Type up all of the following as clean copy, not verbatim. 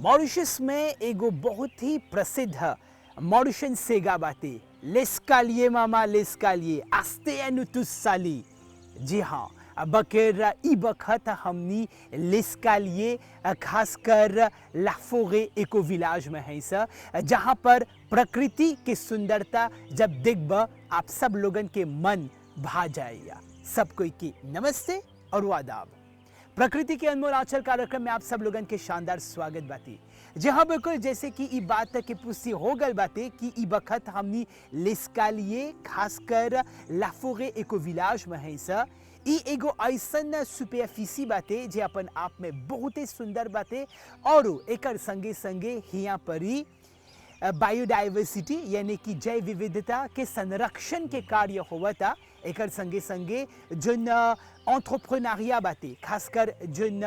Mauritius में एगो बहुत ही प्रसिद्ध मॉरिशन सेगा बाते लेस्कालिए मामा लेस्कालिए आस्ते एनुतुस साली। जी हाँ, बकेर ई बखत हमनी लेस्कालिए खासकर लाफोरे इको विलाज में है सा, जहाँ पर प्रकृति की सुंदरता जब देखब आप सब लोगन के मन भा जाएगा। सब कोई की नमस्ते और आदाब। प्रकृति के अनमोल आंचल कार्यक्रम में आप सब लोगन के शानदार स्वागत बाती। जी हाँ, बिल्कुल जैसे कि ई बात की पुष्टि हो गल बाते कि ई बखत हमनी लेस्कालिए खासकर लाफोरे इको विलाज में है सा। ई एगो ऐसन सुपरफिसी बाते जे अपन आप में बहुत ही सुंदर बाते और एकर संगे संगे हिया परी बायोडाइवर्सिटी यानी कि जैव विविधता के संरक्षण के कार्य होवता। एकर संगे संगे जोन एंटरप्रेन्योरिया बाते खासकर जोन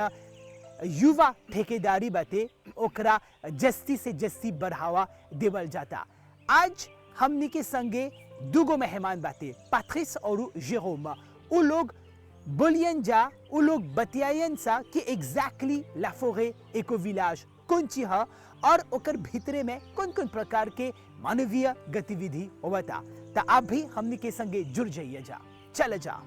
युवा ठेकेदारी बाते ओकरा जस्ती से जस्ती बढ़ावा देवल जाता। आज हमनी के संगे दुगो मेहमान बाते पैट्रिस और जेरोम। उ लोग बोलियन जा, उ लोग बतियायन सा कि एग्जैक्टली लाफोरे इको विलाज कौन ची है और ओकर भीतरे में कौन कौन प्रकार के मानवीय गतिविधि होता। तो आप भी हमनी के संगे जुड़ जाइए जा, चल जा।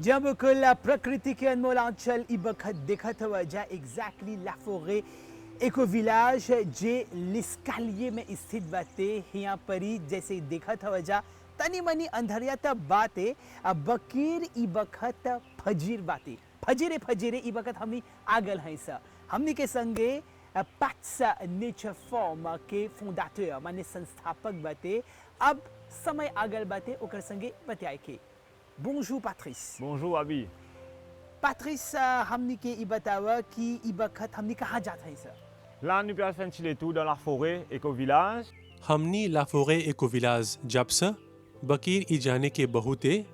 जब कुल प्रकृति के अनमोल आंचल ई बखत देखत हुआ जा एग्जैक्टली लाफोरे इको विलाज जे लेस्कालिए में स्थित बाते। यहाँ परी जैसे देखत हुआ जा तनी मनी अंधरिया त बाते बकीर ई बखत फजीर बाते फजीरे फजीरे ई बखत हमनी आगल हैं सा। हमनी के संगे पैट्स नेचर फॉर्म के फोंडाटर माने संस्थापक बाते। अब समय आगल बाते ओकर संगे बतियाए के। Bonjour Patrice. Bonjour Abi. Patrice, हमनी के ई बतावा कि ई बखत हमनी कहाँ जाते हैं सर? Là, nous allons faire un tour dans la forêt éco-village. हमनी लाफोरे इको विलाज जब से बकीर ई जाने के बहुते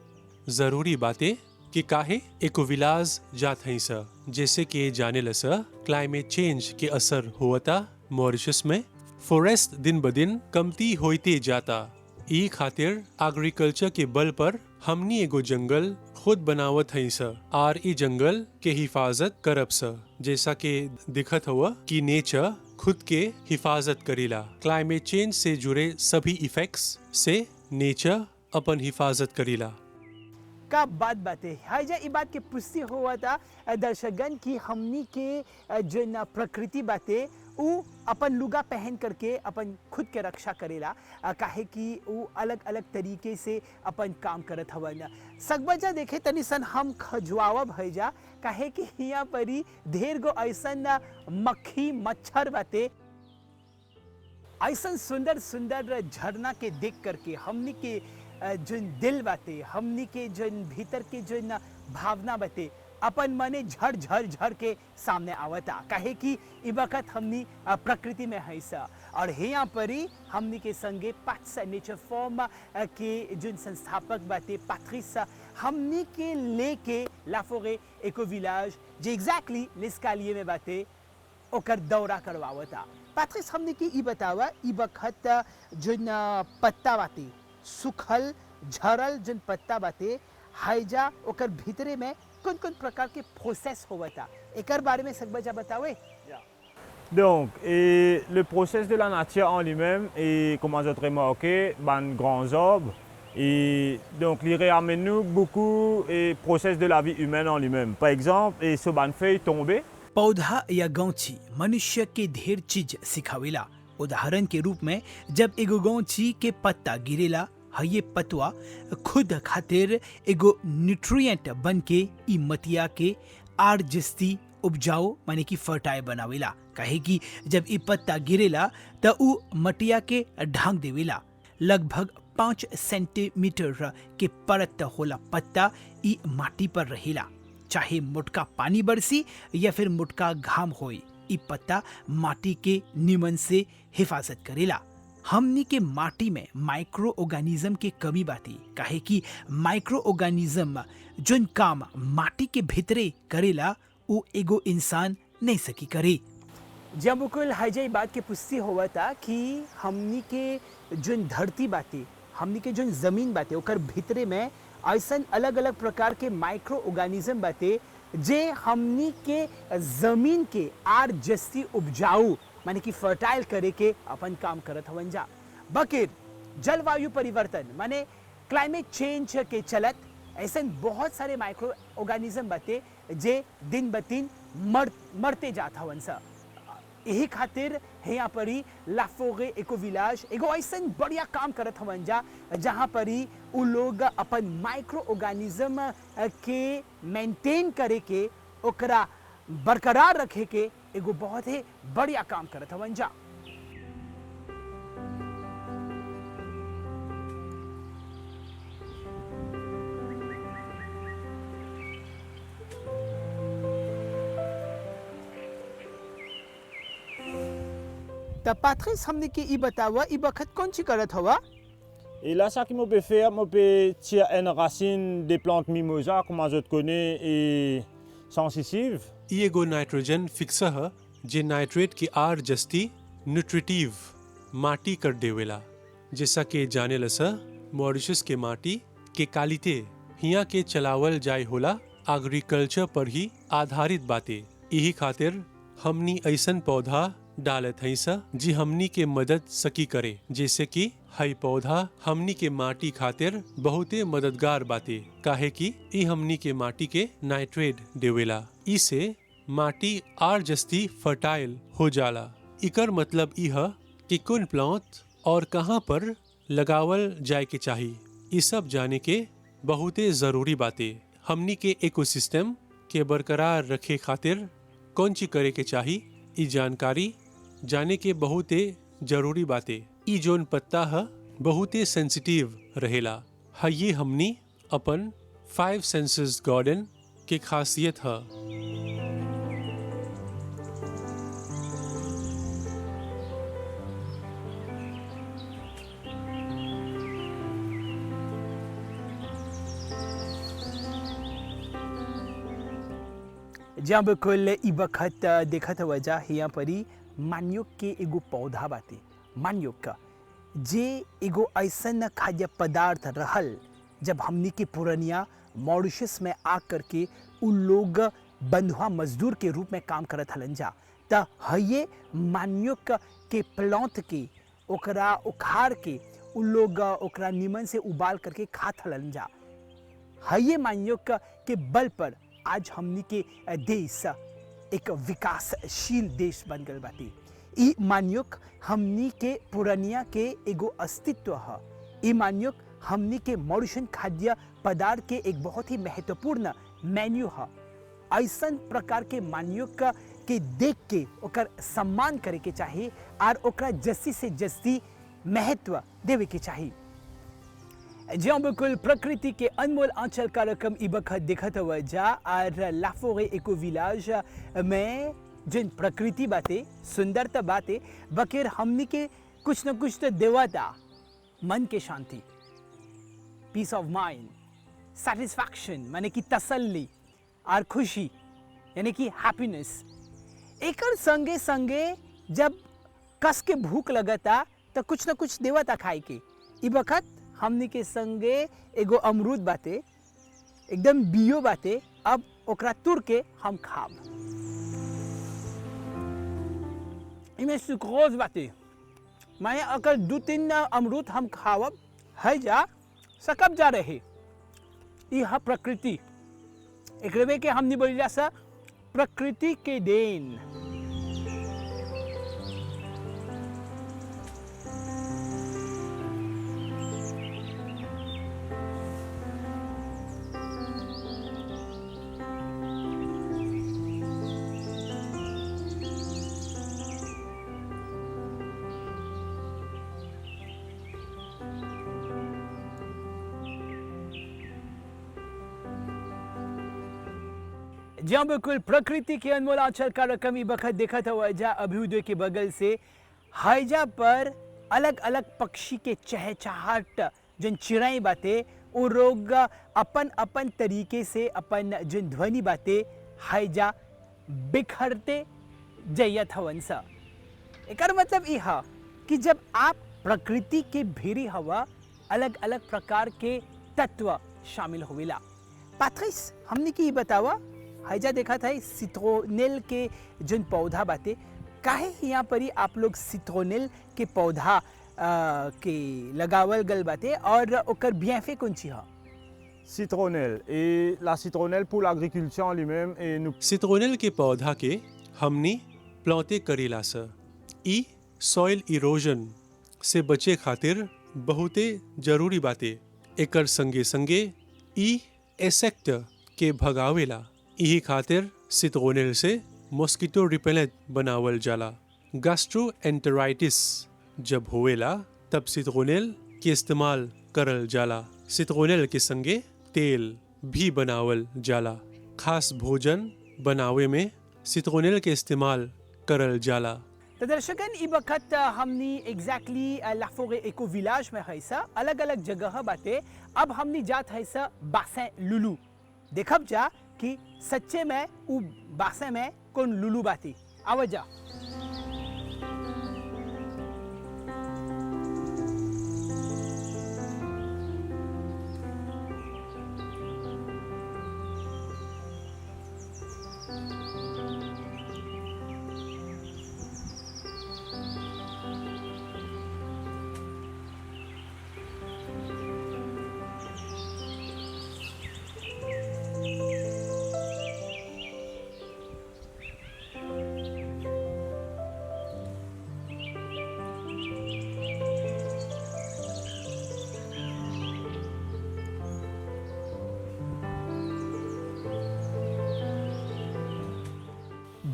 जरूरी बातें कि काहे इको विलाज जात हैं सा। जैसे कि जाने लसा क्लाइमेट चेंज के असर होता मॉरिशस में फॉरेस्ट दिन ब दिन कमती होते जाता। ई खातिर एग्रीकल्चर के बल पर हमनी एगो जंगल खुद बनावत हई सा और ई जंगल के हिफाजत करब सा। जैसा कि दिखत हुआ कि नेचर खुद के हिफाजत करेला। क्लाइमेट चेंज से जुड़े सभी इफेक्ट्स से नेचर अपन हिफाजत करेला। का बात है हाई जा ई बात के पुष्टि हुआ था दर्शकगण की हमनी के जो न प्रकृति बाते उ अपन लुगा पहन करके अपन खुद के रक्षा करेला। काहे कि उ अलग अलग तरीके से अपन काम करत हवन। सकबजा देखे तनी सन हम खजुआवा भई जा काहे कि यहाँ परी ढेर गो ऐसन मक्खी मच्छर बाते। ऐसन सुंदर सुंदर झरना के देख करके हमनी के जोन दिल बाते हमनी के जोन भीतर के जोन भावना बाते अपन मने झड़ झड़ झड़ के सामने आवता। काहे कि ई वक्त हमनी प्रकृति में है सा और यहाँ परी हमनी के संगे पैट्स नेचर फॉर्म के जोन संस्थापक बाते पैट्रिस हमनी के लेके लाफोरे इको विलाज जे एग्जैक्टली लेस्कालिए में बाते ओकर दौरा करवावता। पैट्रिस हमनी के ई बतावा ई वक्त जोन पत्ता बाते सुखल झरल जोन पत्ता बाते हाइजा ओकर भीतरे में कौन कौन प्रकार के प्रोसेस होता एकर बारे में सकबजा बतावे। Donc, et le process de la nature en lui-même, et comment je te remarqué, ben, grands arbres, Et donc, il ramène nous beaucoup et process de la vie humaine en lui-même. Par exemple, et ce ban feuille tombée, पौधा या गौची मनुष्य के ढेर चीज सिखावेला। उदाहरण के रूप में जब एगो गौची के पत्ता गिरेला ये पतवा खुद खातिर एगो न्यूट्रिएंट बन के ई मटिया के आर जस्ती उपजाऊ माने कि फर्टाइल बनावेला। काहे कि जब ई पत्ता गिरेला त उ मटिया के ढांक देवेला। लगभग 5 सेंटीमीटर के परत होला पत्ता ई माटी पर रहेला। चाहे मोटका पानी बरसी या फिर मोटका घाम होई, ई पत्ता माटी के निमन से हिफाजत करेला। हमनी के माटी में माइक्रो ऑर्गेनिज्म के कमी बाती। काहे कि माइक्रो ऑर्गेनिज्म जोन काम माटी के भीतरे करेला वो एगो इंसान नहीं सकी करे। जब बिल्कुल हजाई बात के पुष्टि हुआ था कि हमनी के जोन धरती बाते, हमनी के जोन जमीन बाते ओकर भीतरे में ऐसा अलग अलग प्रकार के माइक्रो ऑर्गेनिज्म बाते जे हमनी के जमीन के आर जस्ती उपजाऊ माने कि फर्टाइल करे के अपन काम करत हवन जा। बकिर जलवायु परिवर्तन माने क्लाइमेट चेंज के चलत ऐसे बहुत सारे माइक्रो ऑर्गेनिज्म बाते जे दिन ब दिन मरते जात हवन सा। यही खातिर यहाँ परी लाफोरे इको विलाज एगो ऐसा बढ़िया काम करत हवन जा जहाँ परी उ लोग अपन माइक्रो ऑर्गेनिज्म के मेंटेन करे के ओकरा बरकरार रखे के एगो बहुत ही बढ़िया काम करत हवन जा। तब पात्रिस हमने के ई बतावा ई बखत कौन सी करत हवा? et là, ça qui me peut faire, je peux tirer une racine des plantes mimosa, comme je connais, et sensitive. ई एगो नाइट्रोजन फिक्सर ह जे नाइट्रेट की आर जस्ती न्यूट्रिटिव माटी कर देवेला। जैसा के जाने लसा मॉरिशस के माटी के कालिते हिया के चलावल जाय होला एग्रीकल्चर पर ही आधारित बाते। यही खातिर हमनी ऐसन पौधा डालत हई सा जी हमनी के मदद सकी करे। जैसे कि हई पौधा हमनी के माटी खातिर बहुते मददगार बाते। काहे कि ई हमनी के माटी के नाइट्रेट देवेला। इसे माटी आर जस्ती फर्टाइल हो जाला। इकर मतलब ई ह कि कौन प्लांट और कहाँ पर लगावल जाए के चाही, ई सब जाने के बहुते जरूरी बाते। हमनी के इकोसिस्टम के बरकरार रखे खातिर कौन ची करे के चाही, ई जानकारी जाने के बहुते जरूरी बाते। ई जोन पत्ता ह बहुते सेंसिटिव रहेला। ये हमनी अपन 5 सेंसेस गार्डन के खासियत ह। जब बिल्कुल ई बखत देखत वजह यहाँ परी मान्योक के एगो पौधा बाते। मान्योक जे एगो ऐसन खाद्य पदार्थ रहल जब हमनी के पुरनिया मॉरिशस में आ करके उन लोग बंधुआ मजदूर के रूप में काम करत हलन जा। त हये मान्योक के प्लांट के ओकरा उखाड़ के उन लोग ओकरा निमन से उबाल करके खात हलन जा। हये मान्योक के बल पर आज हमनी के देश एक विकासशील देश बन गल बाटी। ई मान्योक हमनी के पुरनिया के एगो अस्तित्व ह। ई मान्योक हमनी के मॉरिशन खाद्य पदार्थ के एक बहुत ही महत्वपूर्ण मेन्यू ह। ऐसन प्रकार के मान्योक के देख के ओकर सम्मान करे के चाहिए और ओकरा जस्ती से जस्ती महत्व देवे के चाहिए। ज्यों बिल्कुल प्रकृति के अनमोल आंचल कार्यक्रम ई बखत देखत हुआ जा और लाफोरे इको विलाज में जिन प्रकृति बातें सुंदरता बातें बकेर हमनी के कुछ न कुछ तो देवता मन के शांति, पीस ऑफ माइंड, सेटिस्फैक्शन माने कि तसल्ली और खुशी यानी कि हैप्पीनेस। एकर संगे संगे जब कस के भूख लगता तो कुछ न कुछ देवता खाए के। ई बखत हमनी के संगे एगो अमरूद बाते, एकदम बियो बाते। अब ओकरा तुर के हम खाब। इमे सुक्रोज बाते, माने अगर 2-3 अमरूद हम खावब है जा सकब जा रहे यह प्रकृति एकरवे के हमने बोलिला सा प्रकृति के देन। जहाँ बिल्कुल प्रकृति के अनमोल आंचल कार्यक्रम ई बखत देखत हुआ जा अभ्युदय के बगल से हाईजा पर अलग अलग पक्षी के चहचहाट जन चिड़ाई बाते वो लोग अपन अपन तरीके से अपन जन ध्वनि बाते हाईजा बिखरते जयत हवन सा। एकर मतलब यह कि जब आप प्रकृति के भीरी हवा अलग अलग प्रकार के तत्व शामिल होविला। पात्रिस हमने की बतावा हाईजा देखा था सिट्रोनेल के जन पौधा बाते काहे यहाँ पर ही आप लोग सिट्रोनेल के पौधा के लगावल गल बाते और ओकर बियाफे कौन सी है? Citronnelle. Et la citronnelle pour l'agriculture en lui-même et nous citronella के पौधा के हमनी प्लांटे करेला स। ई सॉइल इरोजन से बचे खातिर बहुते जरूरी बाते। एकर संगे संगे ई एसेक्ट के भगावेला। यही खातिर सिट्रोनेल से मॉस्किटो रिपेलेंट बनावल जाला। गैस्ट्रोएंटेराइटिस जब होवेला तब सिट्रोनेल के इस्तेमाल करल जाला। सिट्रोनेल के संगे तेल भी बनावल जाला। खास भोजन बनावे में सिट्रोनेल के इस्तेमाल करल जाला। तो दर्शकन ई वक्त हमनी एग्जैक्टली लाफोरे इको विलाज में है सा अलग अलग जगह बाते। अब हमनी जात है सा बासें लुलू देखब जा कि सच्चे में उ बासे में कौन लुलू बाती आवा जा।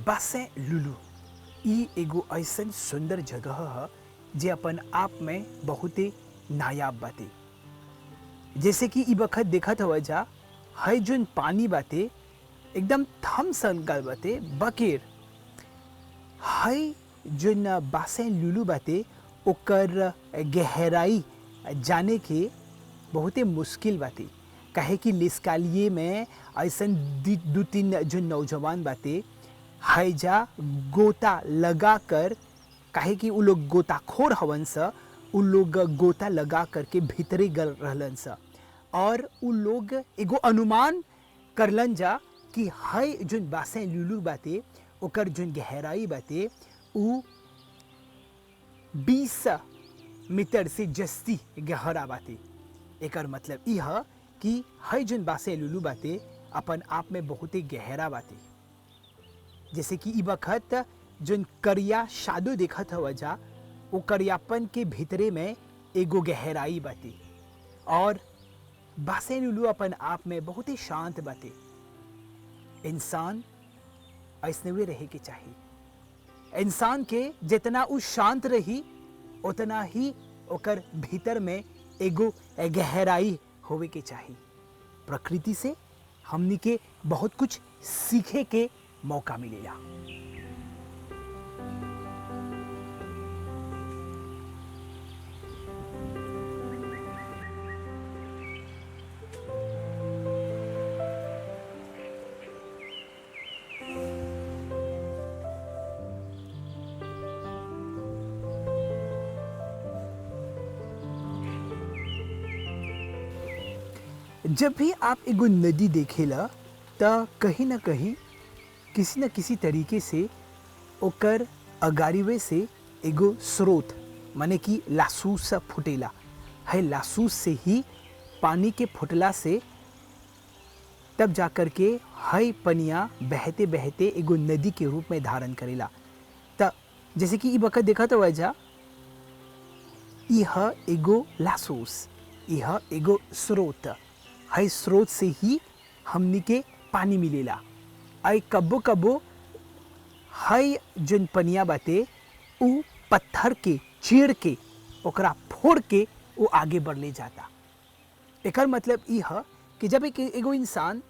बासें लुलू ई एगो ऐसन सुंदर जगह है जे अपन आप में बहुत ही नायाब बाते। जैसे कि ई बखत देखत हुआ जा है जोन पानी बाते एकदम थम सन गल बाते बकेर है जोन बासें लुलू बाते ओकर गहराई जाने के बहुते मुश्किल बाते। काहे कि लिस्कालिए में ऐसन दो तीन जो नौजवान बाते हाईजा गोता लगा कर काहे कि उ लोग गोताखोर हवन सा उ लोग गोता लगा करके भीतरे गल रहलन सा और उ लोग एगो अनुमान करलन जा कि हाई जोन बासें लुलू बाते ओकर जोन गहराई बाते उ 20 मीटर से जस्ती गहरा बाते। एकर मतलब यह कि हाई जोन बासें लुलू बाते अपन आप में बहुत ही गहरा बाते। जैसे कि ई वक्त जोन करिया शादो देखत हवा जा वो करियापन के भीतरे में एगो गहराई बाते और बासें लुलू अपन आप में बहुत ही शांत बाते। इंसान ऐसने हुए रहे के चाहिए। इंसान के जितना उ शांत रही उतना ही ओकर भीतर में एगो गहराई होवे के चाहिए। प्रकृति से हमनी के बहुत कुछ सीखे के मौका मिलेला। जब भी आप एगो नदी देखेला त कहीं ना कहीं किसी न किसी तरीके से ओकर अगारीवे से एगो स्रोत माने कि लासूस फुटेला है। लासूस से ही पानी के फुटला से तब जाकर के हई पनिया बहते बहते एगो नदी के रूप में धारण करेला। त जैसे कि ई बखत देखा तो वजह यह एगो लासूस, यह एगो स्रोत, हई स्रोत से ही हमनी के पानी मिलेला। आई कब्बो कब्बो हई जन पनिया बाते उ पत्थर के चीर के ओकरा फोड़ के वो आगे बढ़ ले जाता। एकर मतलब ई है कि जब एगो इंसान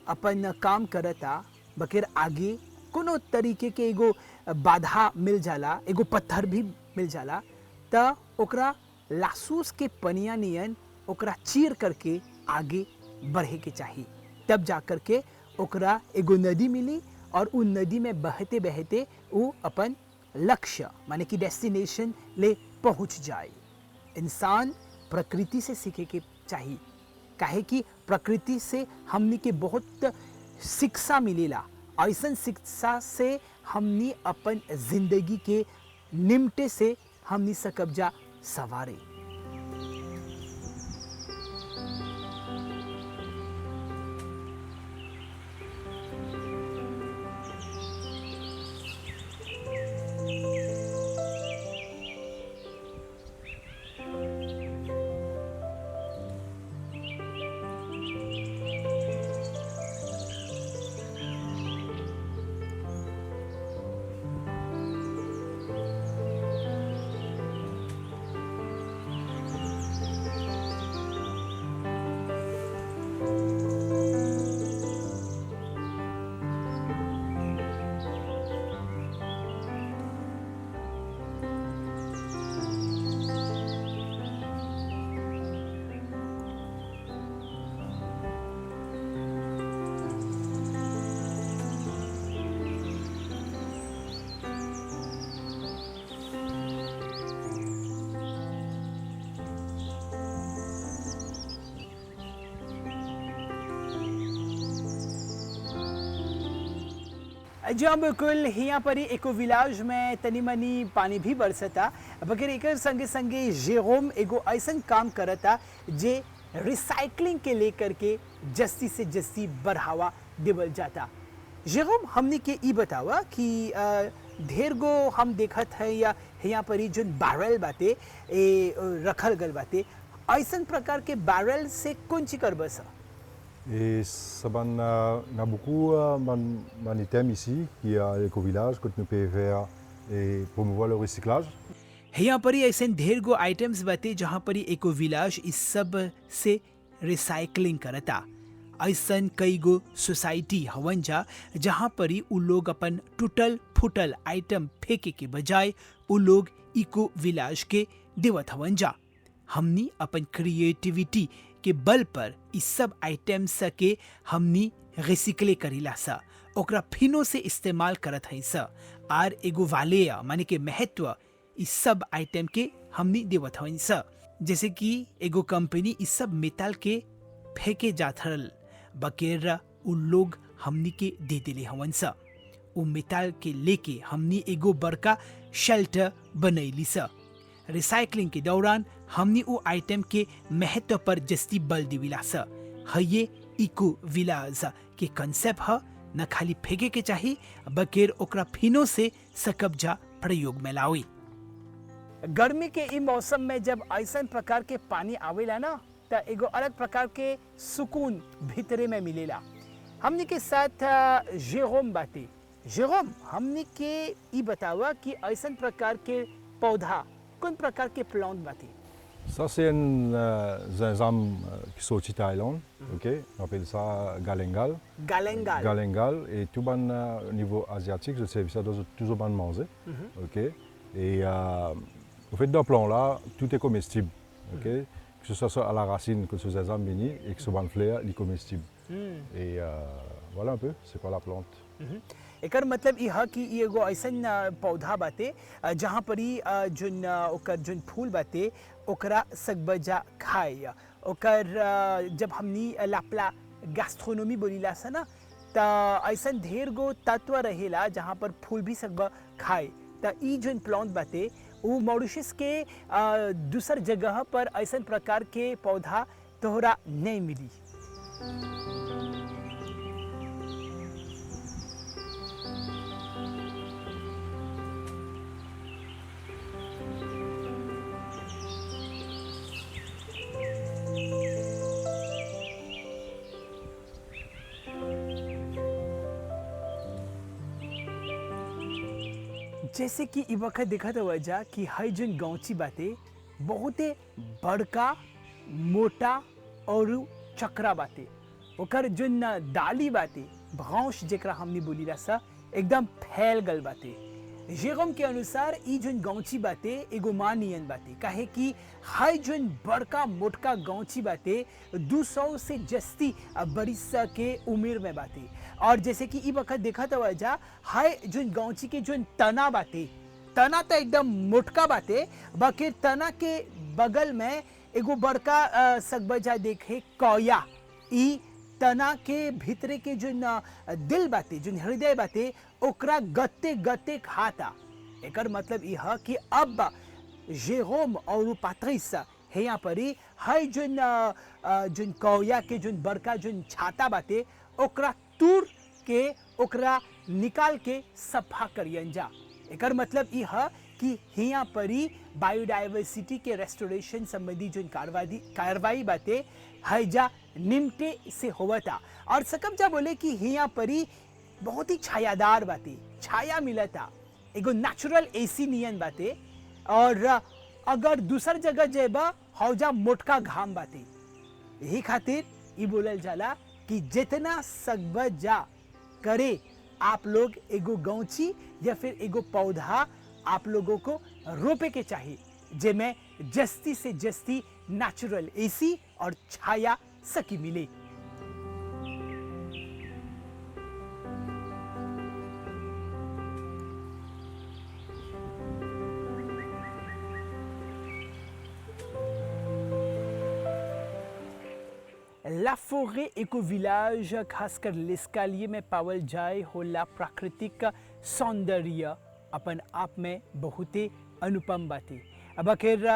अपन काम करता बगैर आगे कोनो तरीके के एगो बाधा मिल जाला, एगो पत्थर भी मिल जाला, त ओकरा लासूस के पनिया नियन ओकरा चीर करके आगे बढ़े के चाहिए। तब जाकर के ओकरा एगो नदी मिली और उन नदी में बहते बहते वो अपन लक्ष्य माने कि डेस्टिनेशन ले पहुंच जाए। इंसान प्रकृति से सीखे के चाहिए, काहे कि प्रकृति से हमनी के बहुत शिक्षा मिलेला। ऐसा शिक्षा से हमनी अपन जिंदगी के निमटे से हमनी सकब्जा सवारे। जो बिल्कुल यहाँ पर ही एको विलाज में तनी मनी पानी भी बरसता, बगैर एक संगे संगे जेरोम एगो ऐसा काम करता जे रिसाइकलिंग के लेकर के जस्ती से जस्ती बढ़ावा देवल जाता। जेरोम हमने के ई बतावा कि ढेर गो हम देखत है या यहाँ पर ही जो बैरल बाते ए रखल गल बाते, ऐसा प्रकार के बैरल से कौन ची कर बस? Et ça a beaucoup d'items ici, qui est à l'éco-village, que nous pouvons faire et promouvoir le recyclage. यहाँ पर ही ऐसे ढेर गो आइटम्स बाते जहाँ पर ही एको विलाज इस सब से रिसाइकलिंग करता। ऐसा कई गो सोसाइटी हवन जा जहाँ पर ही उ लोग अपन टूटल फुटल आइटम फेंके के बजाय उ लोग इको विलाज के देवत हवन जा। हमनी अपन क्रिएटिविटी के बल पर इस सब आइटम्स के हमनी रिसाइकल करीला सा, ओकरा फिनो से इस्तेमाल करत है सा, आर एगो वाले माने के महत्व इस सब आइटम के हमनी देवत हवन सा। जैसे कि एगो कंपनी इस सब मेटल के फेंके जात हरल बकेर उ लोग हमनी के दे देले हवन सा। उ मेटल के लेके हमनी एगो बड़का शेल्टर बनैली सा। रिसाइकलिंग के दौरान हमनी उ आइटम के महत्व पर जस्ती बल दिविला सा। ये इको विलाज के कंसेप्ट है, न खाली फेंके के चाहिए बकेर ओकरा फिनो से सकब्जा प्रयोग में लावी। गर्मी के ई मौसम में जब ऐसा प्रकार के पानी आवेला ना, त एगो अलग प्रकार के सुकून भीतरे में मिलेला। हमनी के साथ जेरोम बाते। जेरोम, हमनी के ई बतावा कि ऐसा प्रकार के पौधा कौन प्रकार के प्लांट बाते? Ça, c'est un gingembre qui sort de Thaïlande, ok? On appelle ça galengal. Galengal. Galengal. Et tout bon, au niveau asiatique, je sais ça toujours bon manger, ok? Et au fait, dans le plan-là, tout est comestible, ok? Que ce soit à la racine, que ce soit gingembre béni, et que ce soit en fleur, il est comestible. Et voilà un peu, c'est quoi la plante. एकर मतलब यह कि एगो ऐसा पौधा बाते जहाँ पर ही जोन ओकर जोन फूल बाते ओकरा सकबजा खाए। ओकर जब हमनी लापला गैस्ट्रोनोमी बोलीला सा ना, त ऐसा ढेर गो तत्व रहेला जहाँ पर फूल भी सकब खाए। त ई जोन प्लांट बाते वो मॉरिशस के दूसर जगह पर ऐसा प्रकार के पौधा तोहरा नहीं मिली। जैसे कि इ वक्त देखा तो वजह कि हई जन गौची बाते बहुते बड़का मोटा और चक्रा बाते, ओकर जन डाली बाते ब्रांच जेकरा हमने बोली सा एकदम फैल गल बाते। जेरोम के अनुसार ई जन गौची बाते एगो मानियन बाते, काहे कि हई जन बड़का मोटका गौची बाते 200 से जस्ती बरिस के उम्र में बाते। और जैसे कि ई वक्त देखा तो वजह हाय जन गौची के जन तना बाते, तना तो एकदम मोटका बाते, बाकी तना के बगल में एगो बड़का सकबजा देखे कौया, ई तना के भीतरे के जन दिल बाते जन हृदय बाते ओकरा गते गते खाता। एकर मतलब यह कि अब जेरोम और पात्रिस है यहाँ परी हाय जन कौया के जन बड़का जन छाता बाते ओकरा तूर के ओकरा निकाल के सफा करियन जा। एकर मतलब यह कि हिया परी बायोडाइवर्सिटी के रेस्टोरेशन संबंधी जो कार्रवाई बातें हैजा निमटे से होवता। और सकम जा बोले कि हिया परी बहुत ही छायादार बातें, छाया मिलता, एगो नेचुरल एसी नियन बातें। और अगर दूसर जगह जेबा हौजा मोटका घाम बातें। यही खातिर ये बोलल जाला कि जितना सकब जा करे आप लोग एगो गौची या फिर एगो पौधा आप लोगों को रोपे के चाहिए, जेमें जस्ती से जस्ती नेचुरल एसी और छाया सकी मिले। ला फोरे इको विलाज खासकर लेस्कालिए में पावल जाए होला प्राकृतिक सौंदर्य अपन आप में बहुते अनुपम बाते। अब आखिर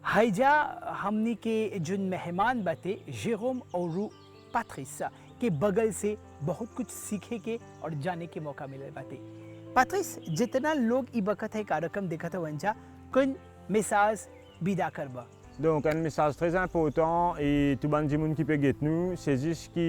हैजा हमनी के जो मेहमान बाते जेरोम और पात्रिस के बगल से बहुत कुछ सीखे के और जाने के मौका मिले बाते। पात्रिस, जितना लोग ई वक्त है कार्यक्रम देखा था वंजा कौन मैसेज विदा करबा? Donc un message très important et tout le monde qui peut guetter nous, c'est juste qui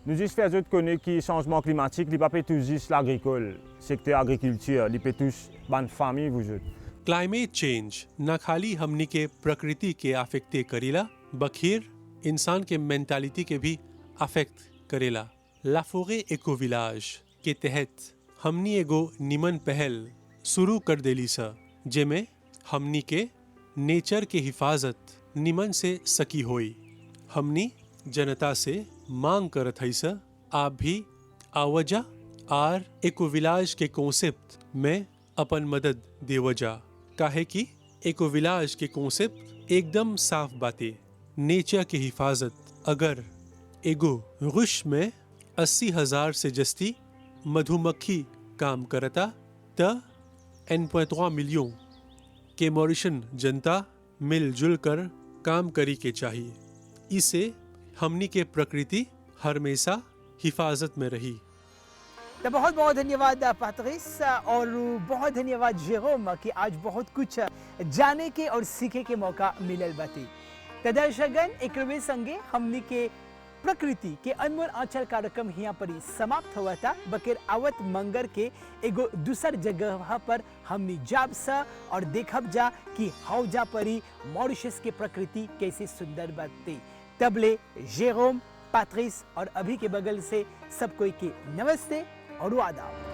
nous juste faire autres connaître qui changement climatique, il pas tout juste l'agricole, secteur agriculture, il peut tous bonne famille vous autres. Climate change न खाली हमनी के प्रकृति के अफेक्टे करेला बखिर इंसान के mentality के भी अफेक्ट करेला। ला फोरे इको विलाज के तहत हमनी एगो निमन पहल शुरू कर देली सा, जेमे हमनी के नेचर के हिफाजत निमन से सकी होई। हमनी जनता से मांग करत हई सा आप भी आवजा और इको विलाज के कॉन्सेप्ट में अपन मदद देवजा, काहे कि इको विलाज के कॉन्सेप्ट एकदम साफ बातें। नेचर की हिफाजत अगर एगो रुश में 80,000 से जस्ती मधुमक्खी काम करता त 1.3 मिलियन के मॉरिशन जनता मिलजुल कर काम करी के चाहिए। इसे हमनी के प्रकृति हमेशा हिफाजत में रही। तो बहुत बहुत धन्यवाद पात्रिस और बहुत धन्यवाद जेरोम कि आज बहुत कुछ जाने के और सीखे के मौका मिलल बाती। तो दर्शकगण एकरवे संगे हमनी के प्रकृति के अनमोल आंचल कार्यक्रम यहाँ पर ही समाप्त हुआ था। बकेर आवत मंगर के एगो दूसर जगह पर हमनी जाब सा और देखब जा कि हौजा परी मॉरिशस के प्रकृति कैसे सुंदर बाते। तबले जेरोम, पात्रिस और अभी के बगल से सब कोई के नमस्ते और आदाब।